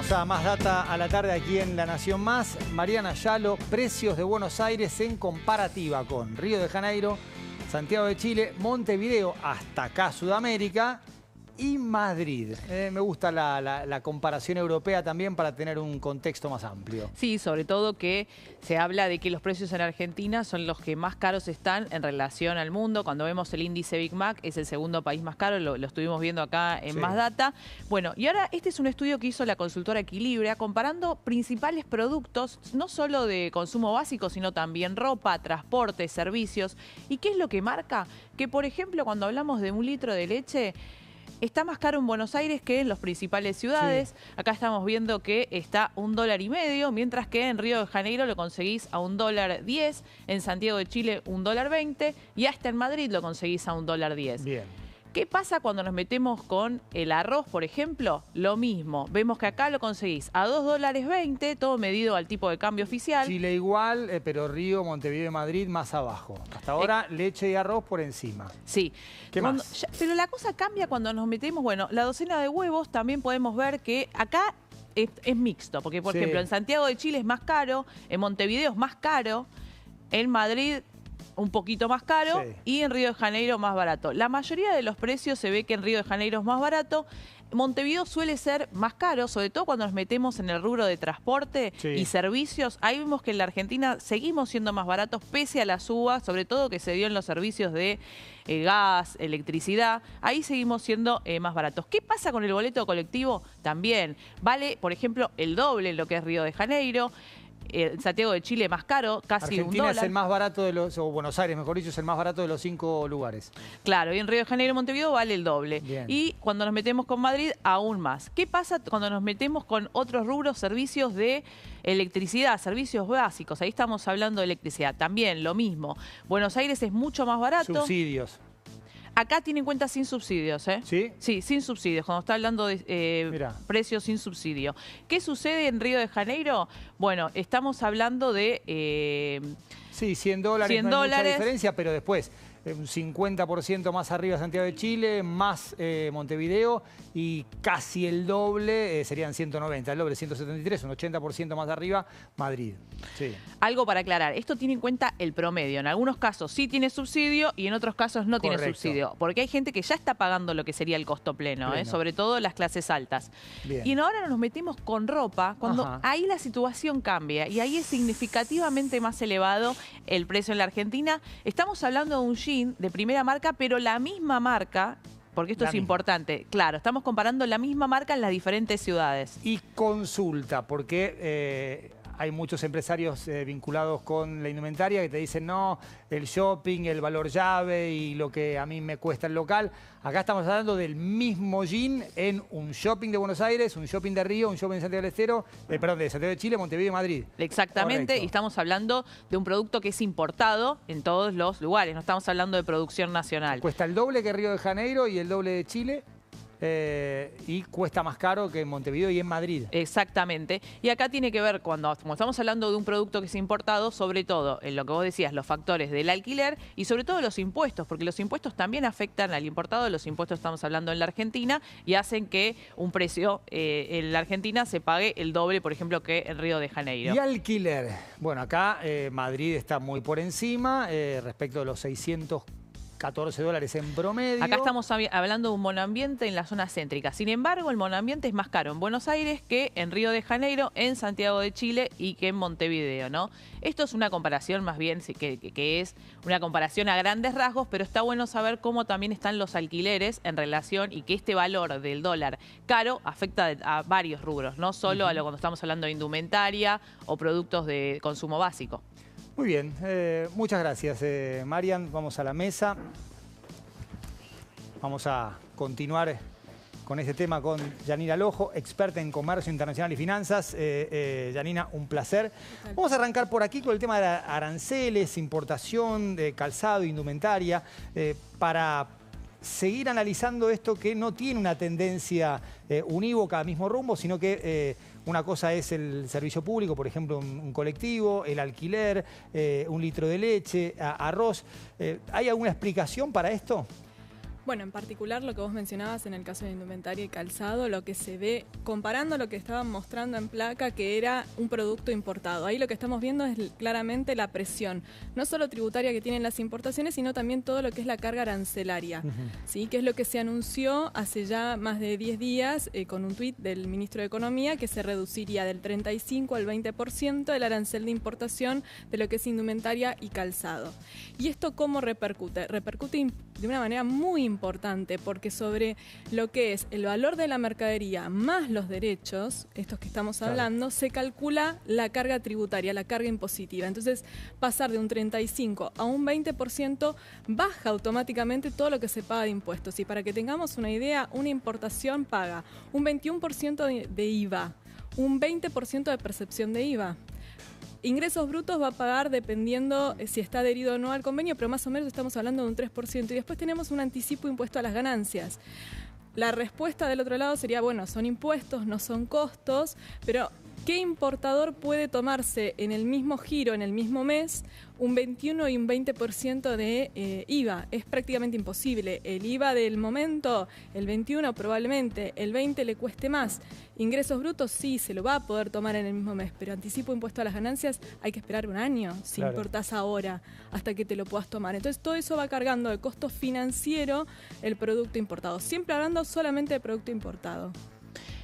Vamos a más data a la tarde aquí en La Nación Más. Mariana Yalo, precios de Buenos Aires en comparativa con Río de Janeiro, Santiago de Chile, Montevideo, hasta acá Sudamérica y Madrid. Me gusta la comparación europea también para tener un contexto más amplio. Sí, sobre todo que se habla de que los precios en Argentina son los que más caros están en relación al mundo. Cuando vemos el índice Big Mac, es el segundo país más caro, lo estuvimos viendo acá en Más Data. Bueno, y ahora este es un estudio que hizo la consultora Equilibria, comparando principales productos, no solo de consumo básico, sino también ropa, transporte, servicios. ¿Y qué es lo que marca? Que, por ejemplo, cuando hablamos de 1 litro de leche, está más caro en Buenos Aires que en las principales ciudades. Sí. Acá estamos viendo que está $1,50 $1, mientras que en Río de Janeiro lo conseguís a $1,10, en Santiago de Chile $1,20 y hasta en Madrid lo conseguís a $1,10. Bien. ¿Qué pasa cuando nos metemos con el arroz, por ejemplo? Lo mismo. Vemos que acá lo conseguís a $2,20, todo medido al tipo de cambio oficial. Chile igual, pero Río, Montevideo y Madrid más abajo. Hasta ahora leche y arroz por encima. Sí. ¿Qué más? Pero la cosa cambia cuando nos metemos, bueno, la docena de huevos también podemos ver que acá es mixto. Porque, por ejemplo, en Santiago de Chile es más caro, en Montevideo es más caro, en Madrid un poquito más caro y en Río de Janeiro más barato. La mayoría de los precios se ve que en Río de Janeiro es más barato. Montevideo suele ser más caro, sobre todo cuando nos metemos en el rubro de transporte y servicios. Ahí vemos que en la Argentina seguimos siendo más baratos pese a la suba, sobre todo que se dio en los servicios de gas, electricidad. Ahí seguimos siendo más baratos. ¿Qué pasa con el boleto colectivo? También vale, por ejemplo, el doble en lo que es Río de Janeiro. Santiago de Chile más caro, casi Argentina $1. Es el más barato de los, o Buenos Aires, mejor dicho, es el más barato de los 5 lugares. Claro, y en Río de Janeiro y Montevideo vale el doble. Bien. Y cuando nos metemos con Madrid, aún más. ¿Qué pasa cuando nos metemos con otros rubros, servicios de electricidad, servicios básicos? Ahí estamos hablando de electricidad. También lo mismo. Buenos Aires es mucho más barato. Subsidios. Acá tiene en cuenta sin subsidios, ¿eh? ¿Sí? Sí, sin subsidios, cuando está hablando de precios sin subsidio. ¿Qué sucede en Río de Janeiro? Bueno, estamos hablando de... sí, $100, $100. No hay mucha diferencia, pero después un 50% más arriba Santiago de Chile, más Montevideo y casi el doble, serían 190, el doble 173, un 80% más arriba Madrid. Sí. Algo para aclarar, esto tiene en cuenta el promedio. En algunos casos sí tiene subsidio y en otros casos no tiene subsidio. Porque hay gente que ya está pagando lo que sería el costo pleno. Sobre todo las clases altas. Bien. Y ahora nos metimos con ropa, cuando ahí la situación cambia y ahí es significativamente más elevado el precio en la Argentina. Estamos hablando de un jean de primera marca, pero la misma marca, porque esto es importante. Claro, estamos comparando la misma marca en las diferentes ciudades. Y consulta, porque hay muchos empresarios vinculados con la indumentaria que te dicen, no, el shopping, el valor llave y lo que a mí me cuesta el local. Acá estamos hablando del mismo jean en un shopping de Buenos Aires, un shopping de Río, un shopping de Santiago del Estero, perdón, de Santiago de Chile, Montevideo y Madrid. Exactamente, y estamos hablando de un producto que es importado en todos los lugares, no estamos hablando de producción nacional. Cuesta el doble que Río de Janeiro y el doble de Chile. Y cuesta más caro que en Montevideo y en Madrid. Exactamente. Y acá tiene que ver, como estamos hablando de un producto que es importado, sobre todo en lo que vos decías, los factores del alquiler y sobre todo los impuestos, porque los impuestos también afectan al importado. Los impuestos estamos hablando en la Argentina y hacen que un precio en la Argentina se pague el doble, por ejemplo, que en Río de Janeiro. Y alquiler. Bueno, acá Madrid está muy por encima respecto de los $614 en promedio. Acá estamos hablando de un monoambiente en la zona céntrica. Sin embargo, el monoambiente es más caro en Buenos Aires que en Río de Janeiro, en Santiago de Chile y que en Montevideo, ¿no? Esto es una comparación más bien que es una comparación a grandes rasgos, pero está bueno saber cómo también están los alquileres en relación y que este valor del dólar caro afecta a varios rubros, no solo a lo cuando estamos hablando de indumentaria o productos de consumo básico. Muy bien, muchas gracias, Marian. Vamos a la mesa. Vamos a continuar con este tema con Yanina Lojo, experta en comercio internacional y finanzas. Yanina, un placer. Vamos a arrancar por aquí con el tema de aranceles, importación de calzado, indumentaria, para seguir analizando esto que no tiene una tendencia unívoca al mismo rumbo, sino que una cosa es el servicio público, por ejemplo, un colectivo, el alquiler, 1 litro de leche, arroz. ¿Hay alguna explicación para esto? Bueno, en particular lo que vos mencionabas en el caso de indumentaria y calzado, lo que se ve, comparando lo que estaban mostrando en placa, que era un producto importado. Ahí lo que estamos viendo es claramente la presión, no solo tributaria que tienen las importaciones, sino también todo lo que es la carga arancelaria, ¿sí? Que es lo que se anunció hace ya más de 10 días con un tuit del ministro de Economía, que se reduciría del 35 al 20% el arancel de importación de lo que es indumentaria y calzado. ¿Y esto cómo repercute? Repercute de una manera muy importante, porque sobre lo que es el valor de la mercadería más los derechos, estos que estamos hablando, se calcula la carga tributaria, la carga impositiva. Entonces, pasar de un 35 a un 20% baja automáticamente todo lo que se paga de impuestos. Y para que tengamos una idea, una importación paga un 21% de IVA, un 20% de percepción de IVA. Ingresos brutos va a pagar dependiendo si está adherido o no al convenio, pero más o menos estamos hablando de un 3%. Y después tenemos un anticipo impuesto a las ganancias. La respuesta del otro lado sería, bueno, son impuestos, no son costos, pero ¿qué importador puede tomarse en el mismo giro, en el mismo mes, un 21 y un 20% de IVA? Es prácticamente imposible. El IVA del momento, el 21 probablemente, el 20 le cueste más. Ingresos brutos sí, se lo va a poder tomar en el mismo mes, pero anticipo impuesto a las ganancias hay que esperar un año si importás ahora hasta que te lo puedas tomar. Entonces todo eso va cargando de costo financiero el producto importado. Siempre hablando solamente de producto importado.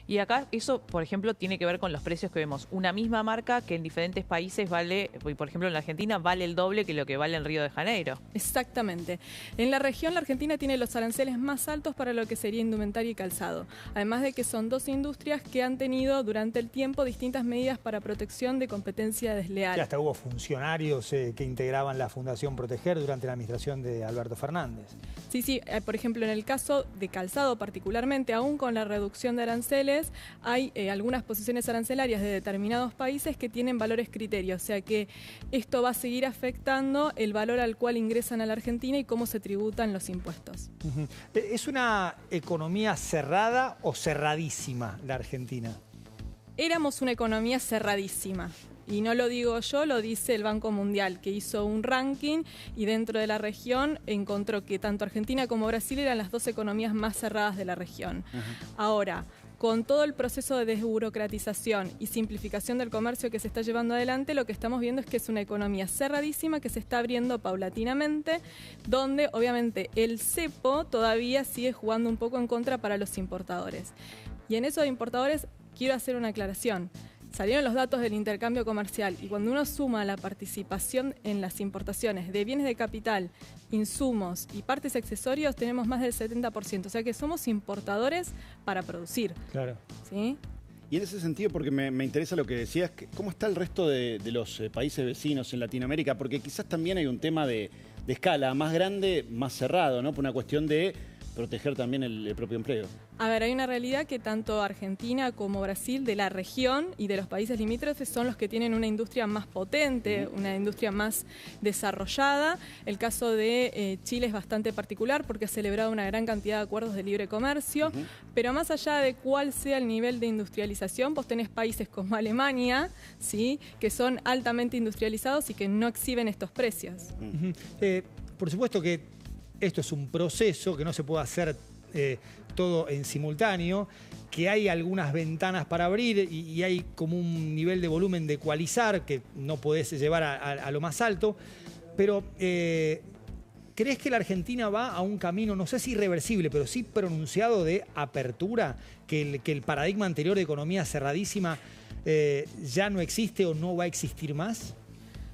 Y acá eso, por ejemplo, tiene que ver con los precios que vemos. Una misma marca que en diferentes países vale, por ejemplo en la Argentina, vale el doble que lo que vale en Río de Janeiro. Exactamente. En la región, la Argentina tiene los aranceles más altos para lo que sería indumentaria y calzado. Además de que son dos industrias que han tenido durante el tiempo distintas medidas para protección de competencia desleal. Y hasta hubo funcionarios que integraban la Fundación Proteger durante la administración de Alberto Fernández. Sí, por ejemplo, en el caso de calzado particularmente, aún con la reducción de aranceles, hay algunas posiciones arancelarias de determinados países que tienen valores criterios, o sea que esto va a seguir afectando el valor al cual ingresan a la Argentina y cómo se tributan los impuestos. ¿Es una economía cerrada o cerradísima la Argentina? Éramos una economía cerradísima. Y no lo digo yo, lo dice el Banco Mundial, que hizo un ranking y dentro de la región encontró que tanto Argentina como Brasil eran las dos economías más cerradas de la región. Ahora, con todo el proceso de desburocratización y simplificación del comercio que se está llevando adelante, lo que estamos viendo es que es una economía cerradísima que se está abriendo paulatinamente, donde obviamente el cepo todavía sigue jugando un poco en contra para los importadores. Y en eso de importadores quiero hacer una aclaración. Salieron los datos del intercambio comercial y cuando uno suma la participación en las importaciones de bienes de capital, insumos y partes y accesorios, tenemos más del 70%. O sea que somos importadores para producir. Claro. ¿Sí? Y en ese sentido, porque me interesa lo que decías, ¿cómo está el resto de los países vecinos en Latinoamérica? Porque quizás también hay un tema de escala más grande, más cerrado, ¿no? Por una cuestión de proteger también el propio empleo. A ver, hay una realidad que tanto Argentina como Brasil, de la región y de los países limítrofes, son los que tienen una industria más potente, una industria más desarrollada. El caso de Chile es bastante particular porque ha celebrado una gran cantidad de acuerdos de libre comercio, pero más allá de cuál sea el nivel de industrialización, vos tenés países como Alemania, ¿sí?, que son altamente industrializados y que no exhiben estos precios. Por supuesto que esto es un proceso que no se puede hacer todo en simultáneo, que hay algunas ventanas para abrir y hay como un nivel de volumen de ecualizar que no podés llevar a lo más alto, pero ¿crees que la Argentina va a un camino, no sé si irreversible, pero sí pronunciado de apertura, que el paradigma anterior de economía cerradísima ya no existe o no va a existir más?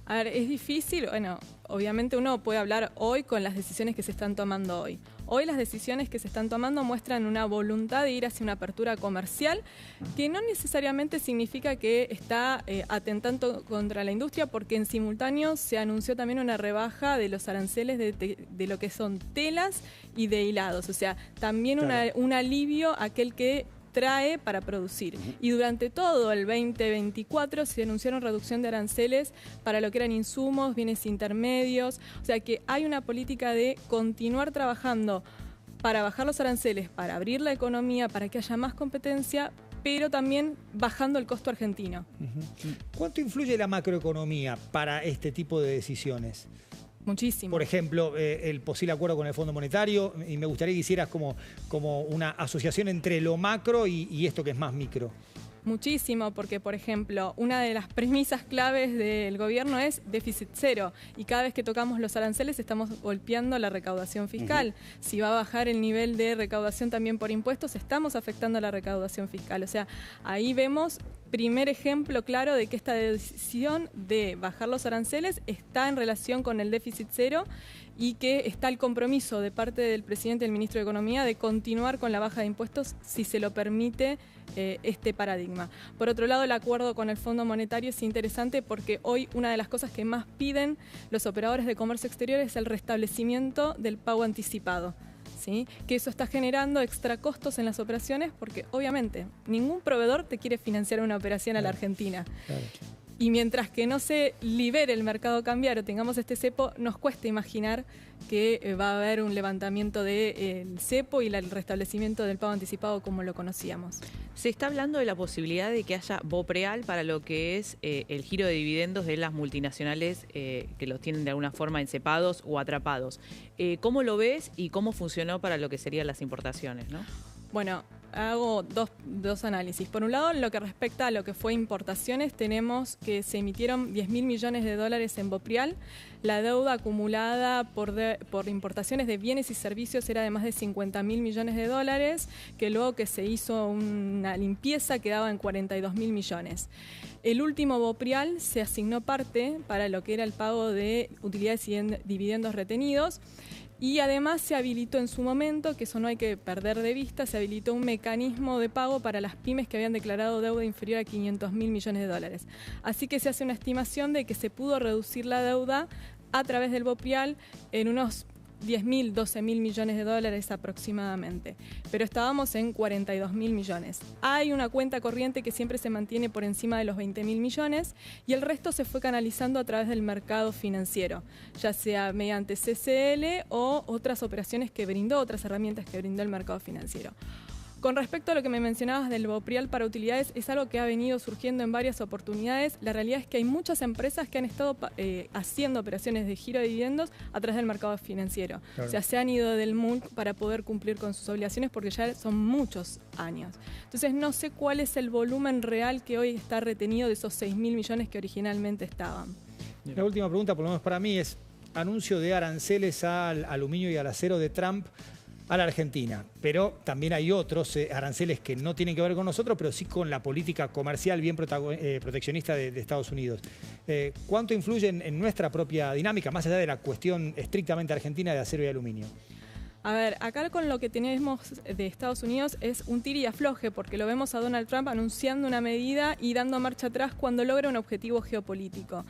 A ver, es difícil, bueno, obviamente uno puede hablar hoy con las decisiones que se están tomando hoy. Hoy las decisiones que se están tomando muestran una voluntad de ir hacia una apertura comercial que no necesariamente significa que está atentando contra la industria, porque en simultáneo se anunció también una rebaja de los aranceles de lo que son telas y de hilados. O sea, también un alivio a aquel que trae para producir. Y durante todo el 2024 se anunciaron reducción de aranceles para lo que eran insumos, bienes intermedios. O sea que hay una política de continuar trabajando para bajar los aranceles, para abrir la economía, para que haya más competencia, pero también bajando el costo argentino. ¿Cuánto influye la macroeconomía para este tipo de decisiones? Muchísimo. Por ejemplo, el posible acuerdo con el Fondo Monetario, y me gustaría que hicieras como una asociación entre lo macro y esto que es más micro. Muchísimo, porque, por ejemplo, una de las premisas claves del gobierno es déficit cero. Y cada vez que tocamos los aranceles estamos golpeando la recaudación fiscal. Si va a bajar el nivel de recaudación también por impuestos, estamos afectando la recaudación fiscal. O sea, ahí vemos primer ejemplo claro de que esta decisión de bajar los aranceles está en relación con el déficit cero y que está el compromiso de parte del presidente y del ministro de Economía de continuar con la baja de impuestos si se lo permite este paradigma. Por otro lado, el acuerdo con el Fondo Monetario es interesante porque hoy una de las cosas que más piden los operadores de comercio exterior es el restablecimiento del pago anticipado. ¿Sí? Que eso está generando extra costos en las operaciones porque obviamente ningún proveedor te quiere financiar una operación a la Argentina. Claro. Y mientras que no se libere el mercado cambiario, tengamos este cepo, nos cuesta imaginar que va a haber un levantamiento del cepo y el restablecimiento del pago anticipado como lo conocíamos. Se está hablando de la posibilidad de que haya BOPREAL para lo que es el giro de dividendos de las multinacionales que los tienen de alguna forma encepados o atrapados. ¿Cómo lo ves y cómo funcionó para lo que serían las importaciones, ¿no? Bueno, hago dos análisis. Por un lado, en lo que respecta a lo que fue importaciones, tenemos que se emitieron 10.000 millones de dólares en BOPREAL. La deuda acumulada por importaciones de bienes y servicios era de más de 50.000 millones de dólares, que luego que se hizo una limpieza quedaba en 42.000 millones. El último BOPREAL se asignó parte para lo que era el pago de utilidades y dividendos retenidos. Y además se habilitó en su momento, que eso no hay que perder de vista, se habilitó un mecanismo de pago para las pymes que habían declarado deuda inferior a 500.000 millones de dólares. Así que se hace una estimación de que se pudo reducir la deuda a través del BOPREAL en unos 10.000, 12.000 millones de dólares aproximadamente, pero estábamos en 42.000 millones. Hay una cuenta corriente que siempre se mantiene por encima de los 20.000 millones y el resto se fue canalizando a través del mercado financiero, ya sea mediante CCL o otras operaciones que brindó, otras herramientas que brindó el mercado financiero. Con respecto a lo que me mencionabas del BOPREAL para utilidades, es algo que ha venido surgiendo en varias oportunidades. La realidad es que hay muchas empresas que han estado haciendo operaciones de giro de dividendos a través del mercado financiero. Claro. O sea, se han ido del MULC para poder cumplir con sus obligaciones porque ya son muchos años. Entonces, no sé cuál es el volumen real que hoy está retenido de esos 6.000 millones que originalmente estaban. La última pregunta, por lo menos para mí, es anuncio de aranceles al aluminio y al acero de Trump a la Argentina, pero también hay otros aranceles que no tienen que ver con nosotros, pero sí con la política comercial bien proteccionista de Estados Unidos. ¿Cuánto influye en nuestra propia dinámica, más allá de la cuestión estrictamente argentina de acero y aluminio? A ver, acá con lo que tenemos de Estados Unidos es un tira y afloje, porque lo vemos a Donald Trump anunciando una medida y dando marcha atrás cuando logra un objetivo geopolítico.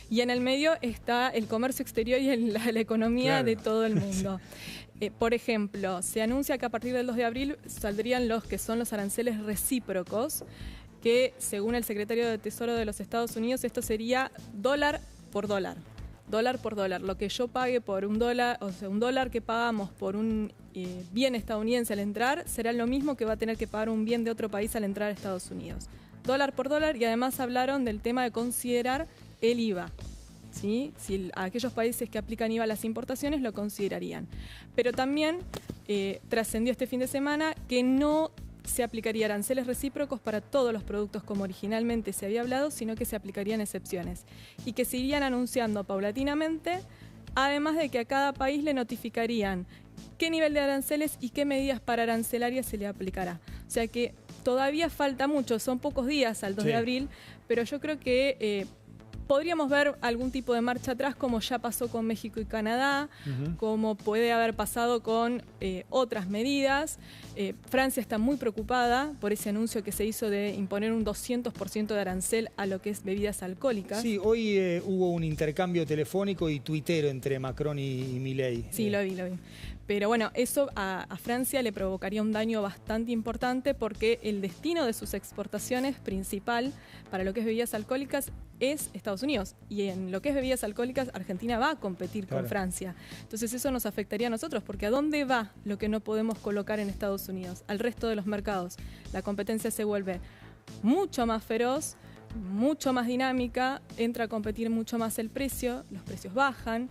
Y en el medio está el comercio exterior y la economía, claro, de todo el mundo. Por ejemplo, se anuncia que a partir del 2 de abril saldrían los que son los aranceles recíprocos, que según el secretario de Tesoro de los Estados Unidos, esto sería dólar por dólar. Dólar por dólar. Lo que yo pague por un dólar, o sea, un dólar que pagamos por un bien estadounidense al entrar, será lo mismo que va a tener que pagar un bien de otro país al entrar a Estados Unidos. Dólar por dólar, y además hablaron del tema de considerar el IVA. ¿Sí? Si aquellos países que aplican IVA a las importaciones lo considerarían. Pero también trascendió este fin de semana que no se aplicarían aranceles recíprocos para todos los productos como originalmente se había hablado, sino que se aplicarían excepciones y que se irían anunciando paulatinamente, además de que a cada país le notificarían qué nivel de aranceles y qué medidas pararancelarias se le aplicará. O sea que todavía falta mucho, son pocos días al 2 de abril, pero yo creo que podríamos ver algún tipo de marcha atrás, como ya pasó con México y Canadá, como puede haber pasado con otras medidas. Francia está muy preocupada por ese anuncio que se hizo de imponer un 200% de arancel a lo que es bebidas alcohólicas. Sí, hoy hubo un intercambio telefónico y tuitero entre Macron y Milei. Sí, lo vi. Pero bueno, eso a Francia le provocaría un daño bastante importante porque el destino de sus exportaciones principal para lo que es bebidas alcohólicas es Estados Unidos. Y en lo que es bebidas alcohólicas, Argentina va a competir con Francia. Entonces eso nos afectaría a nosotros, porque ¿a dónde va lo que no podemos colocar en Estados Unidos? Al resto de los mercados. La competencia se vuelve mucho más feroz, mucho más dinámica, entra a competir mucho más el precio, los precios bajan.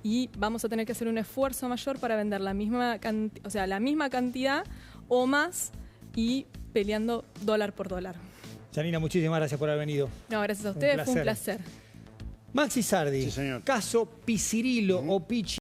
y vamos a tener que hacer un esfuerzo mayor para vender la misma cantidad o más y peleando dólar por dólar. Janina, muchísimas gracias por haber venido. No, gracias a ustedes, fue un placer. Maxi Sardi, Sí, señor. caso Piscirilo o Pichi.